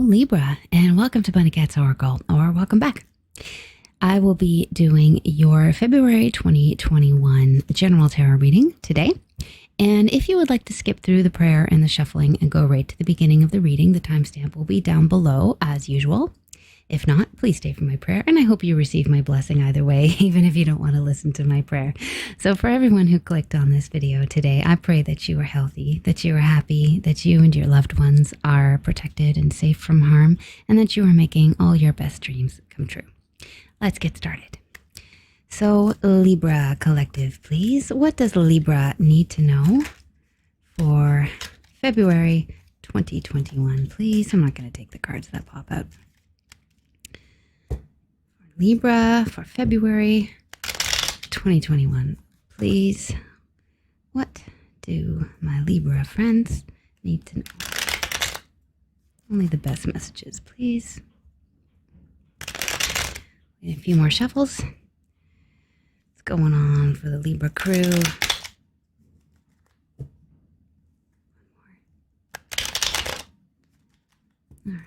Libra, and welcome to Bunny Cat's Oracle, or welcome back. I will be doing your February 2021 General Tarot reading today. And if you would like to skip through the prayer and the shuffling and go right to the beginning of the reading, the timestamp will be down below as usual. If not, please stay for my prayer, and I hope you receive my blessing either way, even if you don't want to listen to my prayer. So for everyone who clicked on this video today, I pray that you are healthy, that you are happy, that you and your loved ones are protected and safe from harm, and that you are making all your best dreams come true. Let's get started. So Libra Collective, please. What does Libra need to know for February 2021, please? I'm not going to take the cards that pop out. Libra for February 2021, please. What do my Libra friends need to know? Only the best messages, please. A few more shuffles. What's going on for the Libra crew? All right.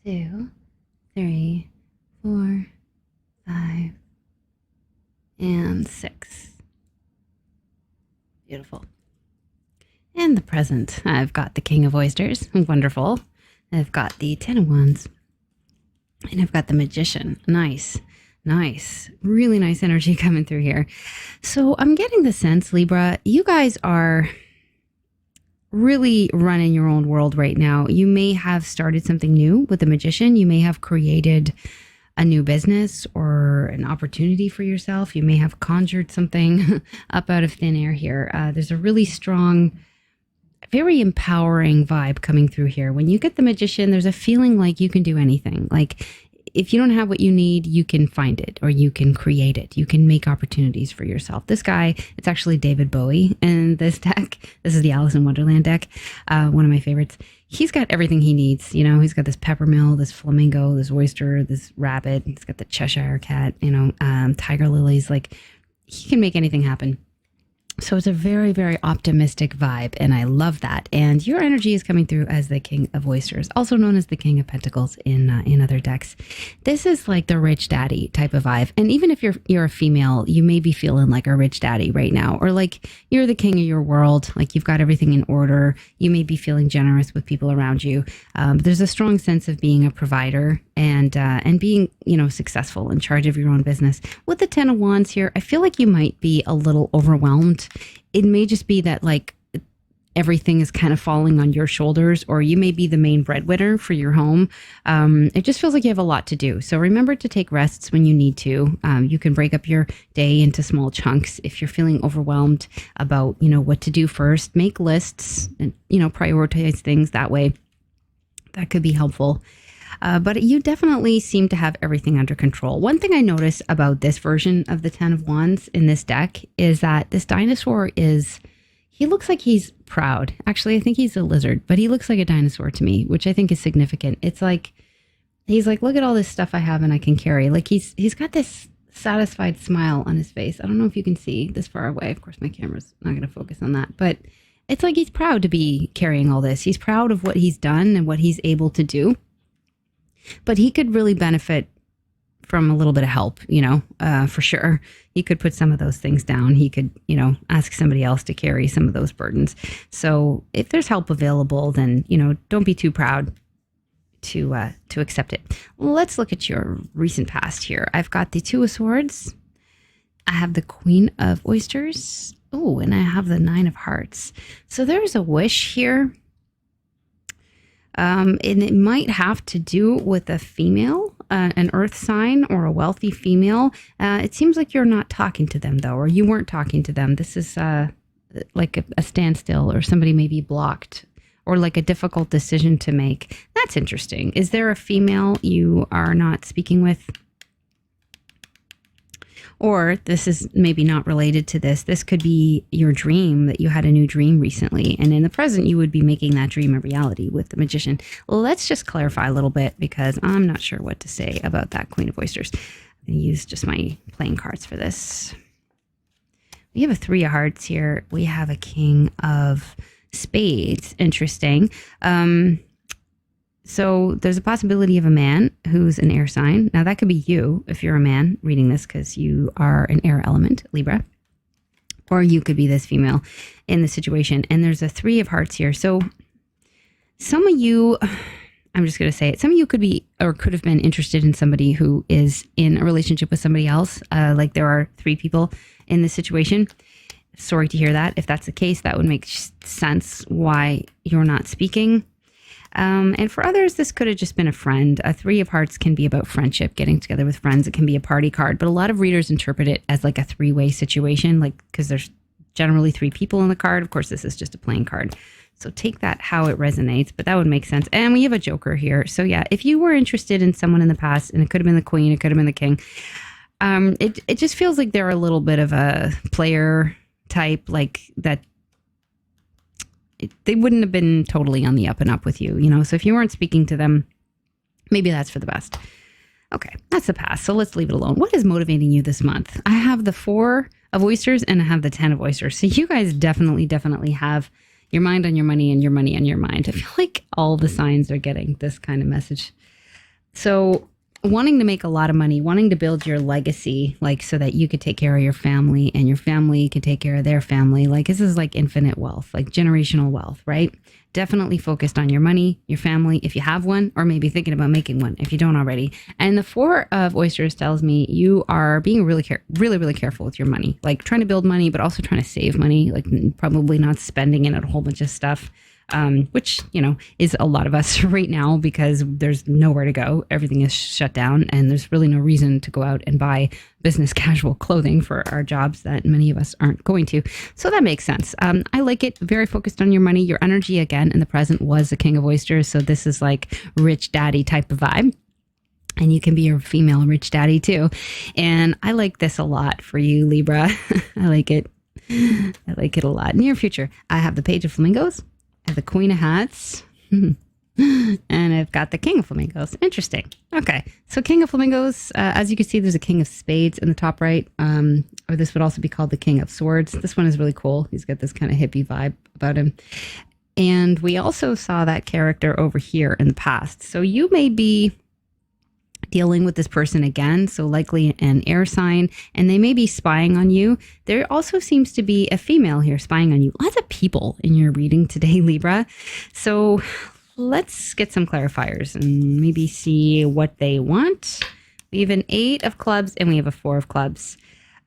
2, 3, 4, 5, and 6. Beautiful. And the present, I've got the King of Oysters. Wonderful. I've got the Ten of Wands. And I've got the Magician. Nice. Nice. Really nice energy coming through here. So I'm getting the sense, Libra, you guys are really running your own world right now. You may have started something new with the Magician. You may have created a new business or an opportunity for yourself. You may have conjured something up out of thin air here. There's a really strong, very empowering vibe coming through here. When you get the Magician, there's a feeling like you can do anything. Like if you don't have what you need, you can find it or you can create it. You can make opportunities for yourself. This guy, it's actually David Bowie in this deck. This is the Alice in Wonderland deck, one of my favorites. He's got everything he needs. You know, he's got this peppermill, this flamingo, this oyster, this rabbit. He's got the Cheshire cat, tiger lilies. Like he can make anything happen. So it's a very, very optimistic vibe, and I love that. And your energy is coming through as the King of Oysters, also known as the King of Pentacles in other decks. This is like the rich daddy type of vibe. And even if you're a female, you may be feeling like a rich daddy right now, or like you're the king of your world, like you've got everything in order. You may be feeling generous with people around you. There's a strong sense of being a provider and being, successful in charge of your own business. With the Ten of Wands here, I feel like you might be a little overwhelmed. It may just be that like everything is kind of falling on your shoulders, or you may be the main breadwinner for your home. It just feels like you have a lot to do. So remember to take rests when you need to. You can break up your day into small chunks. If you're feeling overwhelmed about, what to do first, make lists and, prioritize things that way. That could be helpful. But you definitely seem to have everything under control. One thing I notice about this version of the Ten of Wands in this deck is that this dinosaur he looks like he's proud. Actually, I think he's a lizard, but he looks like a dinosaur to me, which I think is significant. It's like, he's like, look at all this stuff I have and I can carry. Like he's got this satisfied smile on his face. I don't know if you can see this far away. Of course, my camera's not going to focus on that, but it's like he's proud to be carrying all this. He's proud of what he's done and what he's able to do. But he could really benefit from a little bit of help, for sure. He could put some of those things down. He could, ask somebody else to carry some of those burdens. So if there's help available, then, don't be too proud to accept it. Let's look at your recent past here. I've got the Two of Swords. I have the Queen of Oysters. Oh, and I have the Nine of Hearts. So there's a wish here. And it might have to do with a female, an earth sign or a wealthy female. It seems like you're not talking to them, though, or you weren't talking to them. This is like a standstill, or somebody may be blocked, or like a difficult decision to make. That's interesting. Is there a female you are not speaking with? Or this is maybe not related to this. This could be your dream, that you had a new dream recently. And in the present, you would be making that dream a reality with the Magician. Let's just clarify a little bit, because I'm not sure what to say about that Queen of Oysters. I'm going to use just my playing cards for this. We have a 3 of hearts here. We have a king of spades. Interesting. So there's a possibility of a man who's an air sign. Now that could be you if you're a man reading this because you are an air element, Libra. Or you could be this female in the situation. And there's a 3 of hearts here. So some of you, I'm just going to say it, some of you could be or could have been interested in somebody who is in a relationship with somebody else. Like there are 3 people in this situation. Sorry to hear that. If that's the case, that would make sense why you're not speaking. And for others, this could have just been a friend. A 3 of hearts can be about friendship, getting together with friends. It can be a party card, but a lot of readers interpret it as like a 3-way situation, like because there's generally 3 people in the card. Of course, this is just a plain card. So take that how it resonates, but that would make sense. And we have a joker here. So yeah, if you were interested in someone in the past, and it could have been the queen, it could have been the king, it just feels like they're a little bit of a player type, like that. They wouldn't have been totally on the up and up with you, you know? So if you weren't speaking to them, maybe that's for the best. Okay, that's the past. So let's leave it alone. What is motivating you this month? I have the 4 of oysters and I have the 10 of oysters. So you guys definitely have your mind on your money and your money on your mind. I feel like all the signs are getting this kind of message. So wanting to make a lot of money, wanting to build your legacy, like so that you could take care of your family and your family could take care of their family. Like this is like infinite wealth, like generational wealth, right? Definitely focused on your money, your family, if you have one, or maybe thinking about making one if you don't already. And the 4 of oysters tells me you are being really careful with your money, like trying to build money, but also trying to save money, like probably not spending it on a whole bunch of stuff. Which, you know, is a lot of us right now because there's nowhere to go. Everything is shut down and there's really no reason to go out and buy business casual clothing for our jobs that many of us aren't going to. So that makes sense. I like it. Very focused on your money. Your energy again in the present was the king of oysters. So this is like rich daddy type of vibe. And you can be your female rich daddy too. And I like this a lot for you, Libra. I like it. I like it a lot. Near future, I have the page of flamingos. I have the queen of hats, and I've got the king of flamingos. Interesting. Okay, so king of flamingos, as you can see, there's a king of spades in the top right, or this would also be called the king of swords. This one is really cool. He's got this kind of hippie vibe about him. And we also saw that character over here in the past. So you may be dealing with this person again, so likely an air sign, and they may be spying on you. There also seems to be a female here spying on you. Lots of people in your reading today, Libra. So let's get some clarifiers and maybe see what they want. We have an 8 of clubs and we have a 4 of clubs.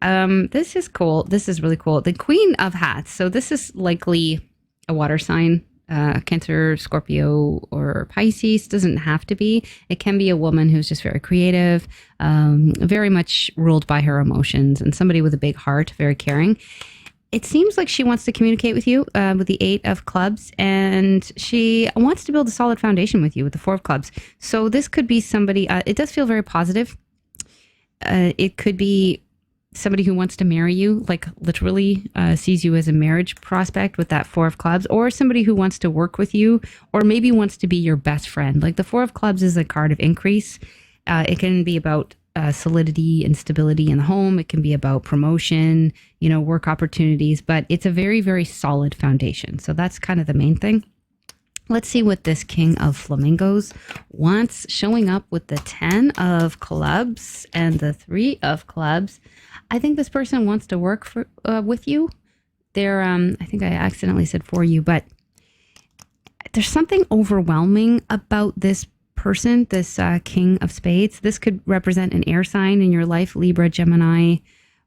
This is cool. This is really cool. The queen of hats. So this is likely a water sign. Cancer, Scorpio, or Pisces. Doesn't have to be. It can be a woman who's just very creative, very much ruled by her emotions, and somebody with a big heart, very caring. It seems like she wants to communicate with you with the 8 of clubs, and she wants to build a solid foundation with you with the 4 of clubs. So this could be somebody, it does feel very positive. It could be somebody who wants to marry you, like literally sees you as a marriage prospect with that 4 of clubs, or somebody who wants to work with you, or maybe wants to be your best friend. Like the 4 of clubs is a card of increase. It can be about solidity and stability in the home. It can be about promotion, you know, work opportunities, but it's a very, very solid foundation. So that's kind of the main thing. Let's see what this king of flamingos wants, showing up with the 10 of clubs and the 3 of clubs. I think this person wants to work with you. They're, I think I accidentally said for you, but there's something overwhelming about this person, this king of spades. This could represent an air sign in your life, Libra, Gemini,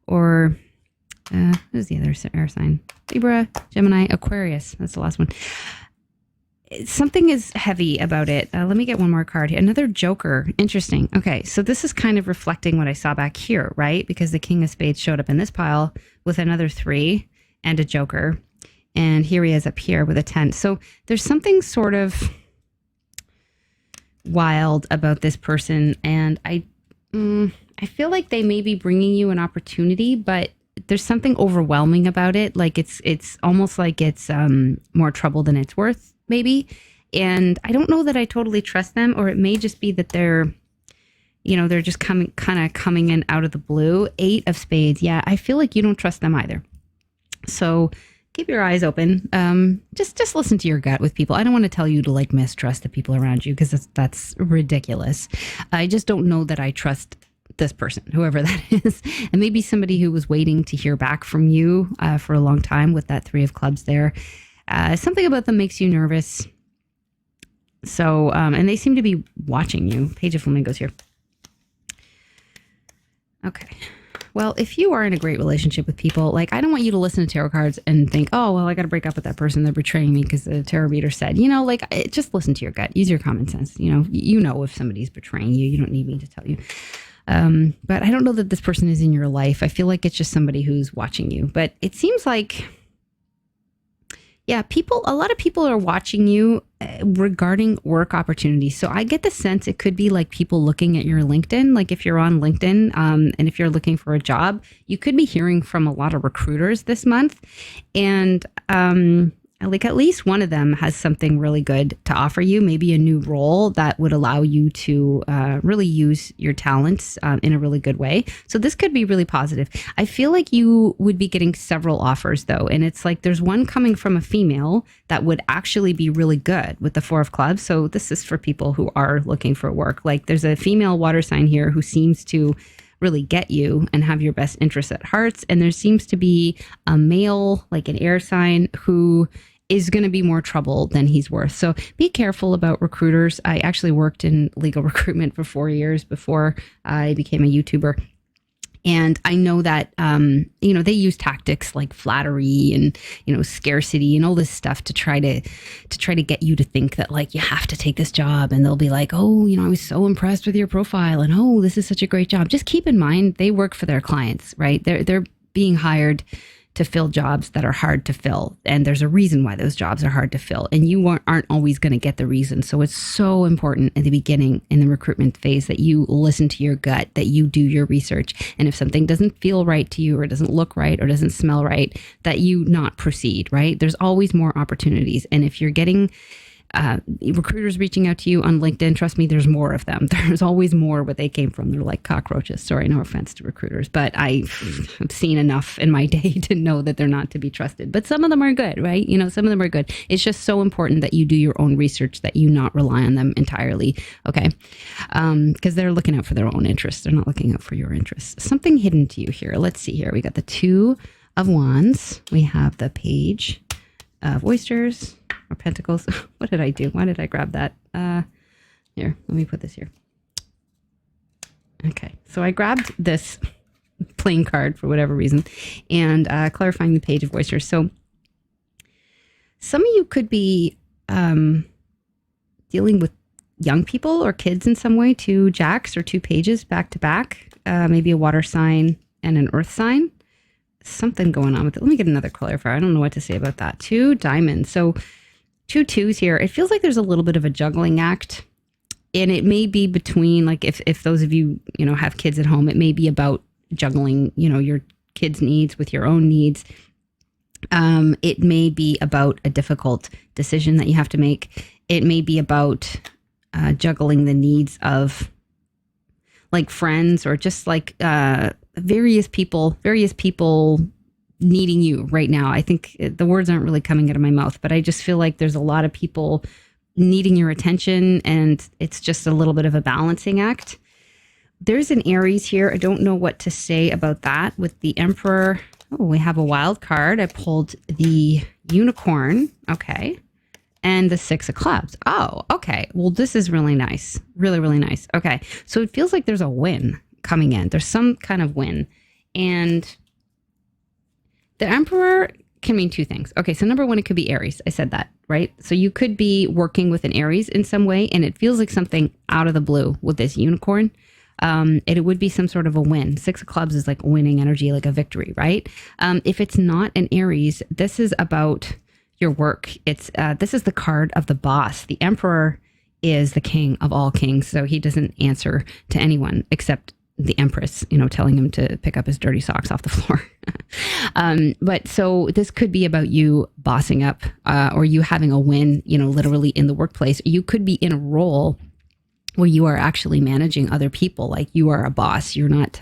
or who's the other air sign? Libra, Gemini, Aquarius. That's the last one. Something is heavy about it. Let me get one more card here. Another joker. Interesting. Okay, so this is kind of reflecting what I saw back here, right? Because the king of spades showed up in this pile with another 3 and a joker. And here he is up here with a 10. So there's something sort of wild about this person. And I feel like they may be bringing you an opportunity, but there's something overwhelming about it. Like it's almost like it's more trouble than it's worth. Maybe. And I don't know that I totally trust them, or it may just be that they're just coming in out of the blue. 8 of spades. Yeah, I feel like you don't trust them either. So keep your eyes open. Just listen to your gut with people. I don't want to tell you to like mistrust the people around you because that's ridiculous. I just don't know that I trust this person, whoever that is. And maybe somebody who was waiting to hear back from you for a long time with that 3 of clubs there. Something about them makes you nervous. So, and they seem to be watching you. Page of Flamingos here. Okay. Well, if you are in a great relationship with people, like I don't want you to listen to tarot cards and think, oh, well, I got to break up with that person. They're betraying me because the tarot reader said, just listen to your gut. Use your common sense. You know if somebody's betraying you. You don't need me to tell you. But I don't know that this person is in your life. I feel like it's just somebody who's watching you. But it seems like, yeah, a lot of people are watching you regarding work opportunities. So I get the sense it could be like people looking at your LinkedIn. Like if you're on LinkedIn and if you're looking for a job, you could be hearing from a lot of recruiters this month. And like at least one of them has something really good to offer you, maybe a new role that would allow you to really use your talents in a really good way. So this could be really positive. I feel like you would be getting several offers though. And it's like there's one coming from a female that would actually be really good with the 4 of clubs. So this is for people who are looking for work. Like there's a female water sign here who seems to really get you and have your best interests at heart. And there seems to be a male, like an air sign, who is going to be more trouble than he's worth. So be careful about recruiters. I actually worked in legal recruitment for 4 years before I became a YouTuber. And I know that, they use tactics like flattery and, scarcity and all this stuff to try to get you to think that like you have to take this job. And they'll be like, oh, I was so impressed with your profile and oh, this is such a great job. Just keep in mind, they work for their clients, right? They're being hired to fill jobs that are hard to fill. And there's a reason why those jobs are hard to fill. And you aren't always going to get the reason. So it's so important at the beginning in the recruitment phase that you listen to your gut, that you do your research. And if something doesn't feel right to you or doesn't look right or doesn't smell right, that you not proceed, right? There's always more opportunities. And if you're getting recruiters reaching out to you on LinkedIn, trust me, there's more of them. There's always more where they came from. They're like cockroaches. Sorry, no offense to recruiters, but I've seen enough in my day to know that they're not to be trusted. But some of them are good, right? Some of them are good. It's just so important that you do your own research, that you not rely on them entirely, okay? Because they're looking out for their own interests. They're not looking out for your interests. Something hidden to you here. Let's see here. We got the 2 of Wands. We have the Page of Oysters. Or Pentacles. What did I do? Why did I grab that? Here, let me put this here. Okay, so I grabbed this playing card for whatever reason and clarifying the Page of Oysters. So some of you could be dealing with young people or kids in some way, 2 jacks or 2 pages back to back, maybe a water sign and an earth sign. Something going on with it. Let me get another clarifier. I don't know what to say about that. 2 diamonds. So 2 2s here. It feels like there's a little bit of a juggling act, and it may be between, like, if those of you, have kids at home, it may be about juggling, your kids' needs with your own needs. It may be about a difficult decision that you have to make. It may be about juggling the needs of like friends or just like various people needing you right now. I think the words aren't really coming out of my mouth, but I just feel like there's a lot of people needing your attention, and it's just a little bit of a balancing act. There's an Aries here. I don't know what to say about that with the Emperor. Oh, we have a wild card. I pulled the Unicorn. Okay. And the 6 of Clubs. Oh, okay. Well, this is really nice. Really, really nice. Okay. So it feels like there's a win coming in. There's some kind of win. And the Emperor can mean 2 things. Okay, so number 1, it could be Aries. I said that, right? So you could be working with an Aries in some way, and it feels like something out of the blue with this Unicorn. It would be some sort of a win. 6 of Clubs is like winning energy, like a victory, right? If it's not an Aries, this is about your work. This is the card of the boss. The Emperor is the king of all kings, so he doesn't answer to anyone except the Empress, telling him to pick up his dirty socks off the floor. But so this could be about you bossing up or you having a win, literally in the workplace. You could be in a role where you are actually managing other people. Like you are a boss. You're not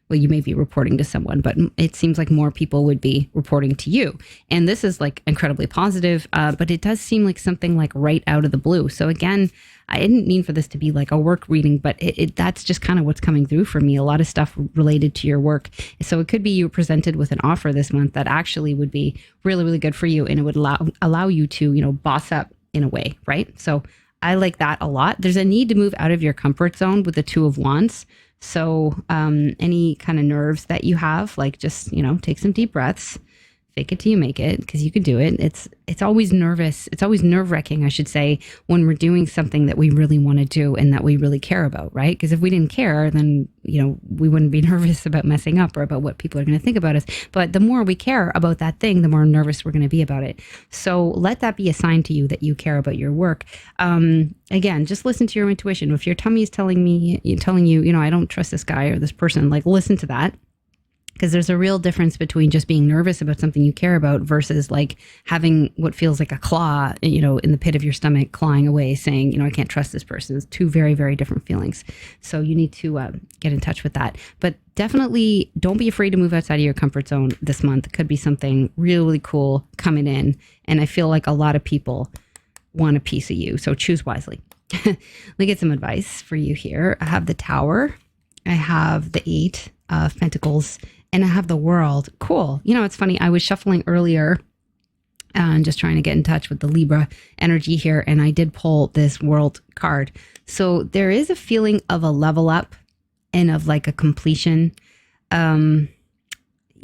well, you may be reporting to someone, but it seems like more people would be reporting to you. And this is like incredibly positive, but it does seem like something like right out of the blue. So again, I didn't mean for this to be like a work reading, but that's just kind of what's coming through for me. A lot of stuff related to your work. So it could be you presented with an offer this month that actually would be really, really good for you. And it would allow you to, boss up in a way, right? So I like that a lot. There's a need to move out of your comfort zone with the Two of Wands. So any kind of nerves that you have, like just, take some deep breaths, fake it till you make it, because you can do it. It's always nervous. It's always nerve-wracking, I should say, when we're doing something that we really want to do and that we really care about, right? Because if we didn't care, then, we wouldn't be nervous about messing up or about what people are going to think about us. But the more we care about that thing, the more nervous we're going to be about it. So let that be a sign to you that you care about your work. Again, just listen to your intuition. If your tummy is telling you, I don't trust this guy or this person, like listen to that. Because there's a real difference between just being nervous about something you care about versus like having what feels like a claw, in the pit of your stomach, clawing away, saying, I can't trust this person. It's two very, very different feelings. So you need to get in touch with that. But definitely don't be afraid to move outside of your comfort zone this month. It could be something really, really cool coming in. And I feel like a lot of people want a piece of you. So choose wisely. Let me get some advice for you here. I have the Tower. I have the Eight of Pentacles. And I have the World. Cool. It's funny. I was shuffling earlier and just trying to get in touch with the Libra energy here. And I did pull this World card. So there is a feeling of a level up and of like a completion. You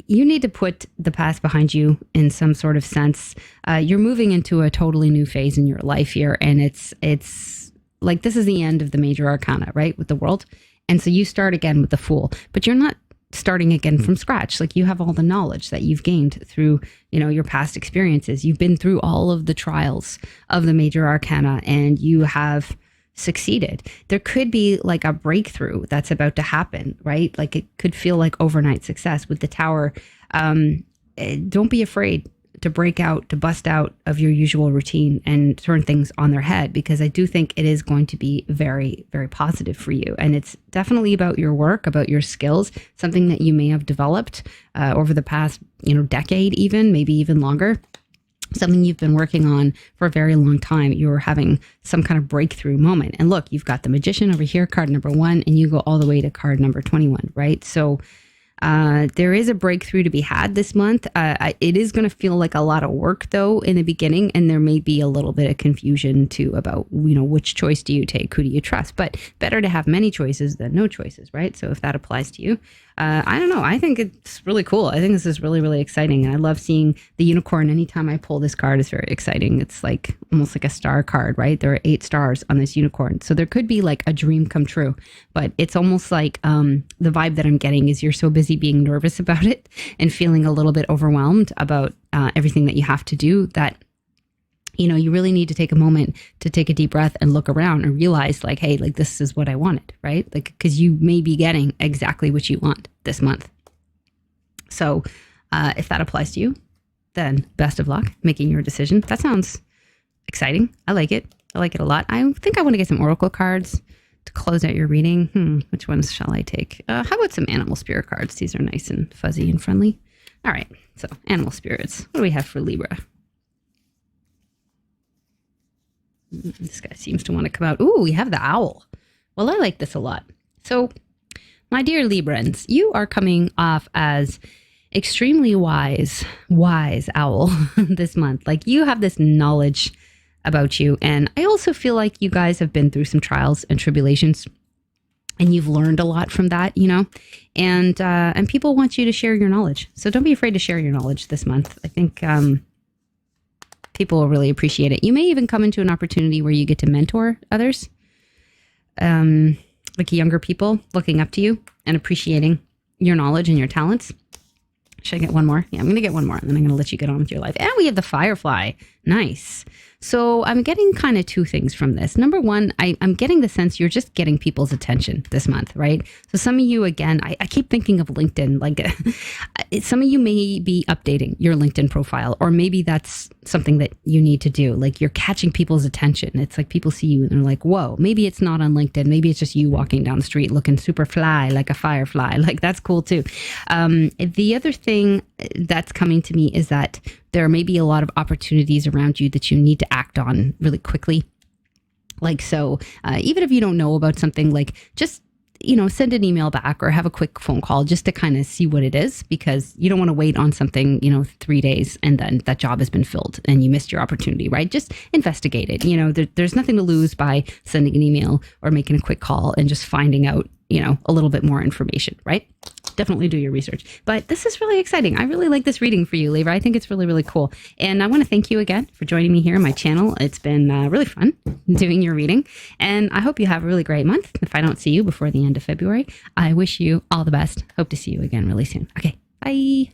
need to put the past behind you in some sort of sense. You're moving into a totally new phase in your life here. And it's like, this is the end of the major arcana, right? With the World. And so you start again with the Fool, but you're not starting again from scratch. Like you have all the knowledge that you've gained through, your past experiences. You've been through all of the trials of the major arcana and you have succeeded. There could be like a breakthrough that's about to happen, right? Like it could feel like overnight success with the Tower. Don't be afraid to break out, to bust out of your usual routine and turn things on their head, because I do think it is going to be very, very positive for you. And it's definitely about your work, about your skills, something that you may have developed over the past, decade, even, maybe even longer. Something you've been working on for a very long time. You're having some kind of breakthrough moment. And look, you've got the Magician over here, card number 1, and you go all the way to card number 21, right? So there is a breakthrough to be had this month. It is going to feel like a lot of work, though, in the beginning, and there may be a little bit of confusion, too, about, which choice do you take? Who do you trust? But better to have many choices than no choices, right? So if that applies to you, I don't know. I think it's really cool. I think this is really, really exciting. And I love seeing the unicorn. Anytime I pull this card, it's very exciting. It's like almost like a star card, right? There are 8 stars on this unicorn. So there could be like a dream come true, but it's almost like the vibe that I'm getting is you're so busy being nervous about it and feeling a little bit overwhelmed about everything that you have to do that you really need to take a moment to take a deep breath and look around and realize like, hey, like this is what I wanted, right? Like, because you may be getting exactly what you want this month. So if that applies to you, then best of luck making your decision. That sounds exciting. I like it. I like it a lot. I think I want to get some oracle cards to close out your reading. Which ones shall I take? How about some animal spirit cards? These are nice and fuzzy and friendly. All right. So animal spirits. What do we have for Libra? This guy seems to want to come out. Ooh, we have the owl. Well, I like this a lot. So, my dear Librans, you are coming off as extremely wise owl this month. Like you have this knowledge about you. And I also feel like you guys have been through some trials and tribulations and you've learned a lot from that, and people want you to share your knowledge. So don't be afraid to share your knowledge this month. I think, people will really appreciate it. You may even come into an opportunity where you get to mentor others, like younger people looking up to you and appreciating your knowledge and your talents. Should I get one more? Yeah, I'm going to get one more and then I'm going to let you get on with your life. And we have the Firefly. Nice. So I'm getting kind of two things from this. Number one, I'm getting the sense you're just getting people's attention this month, right? So some of you, again, I keep thinking of LinkedIn, like some of you may be updating your LinkedIn profile, or maybe that's something that you need to do. Like you're catching people's attention. It's like people see you and they're like, whoa, maybe it's not on LinkedIn. Maybe it's just you walking down the street looking super fly, like a firefly. Like that's cool too. The other thing that's coming to me is that there may be a lot of opportunities around you that you need to act on really quickly. Like, so even if you don't know about something, like just, send an email back or have a quick phone call just to kind of see what it is, because you don't want to wait on something, 3 days and then that job has been filled and you missed your opportunity, right? Just investigate it. There's nothing to lose by sending an email or making a quick call and just finding out, a little bit more information, right? Definitely do your research. But this is really exciting. I really like this reading for you, Libra. I think it's really, really cool. And I want to thank you again for joining me here on my channel. It's been really fun doing your reading. And I hope you have a really great month. If I don't see you before the end of February, I wish you all the best. Hope to see you again really soon. Okay, bye.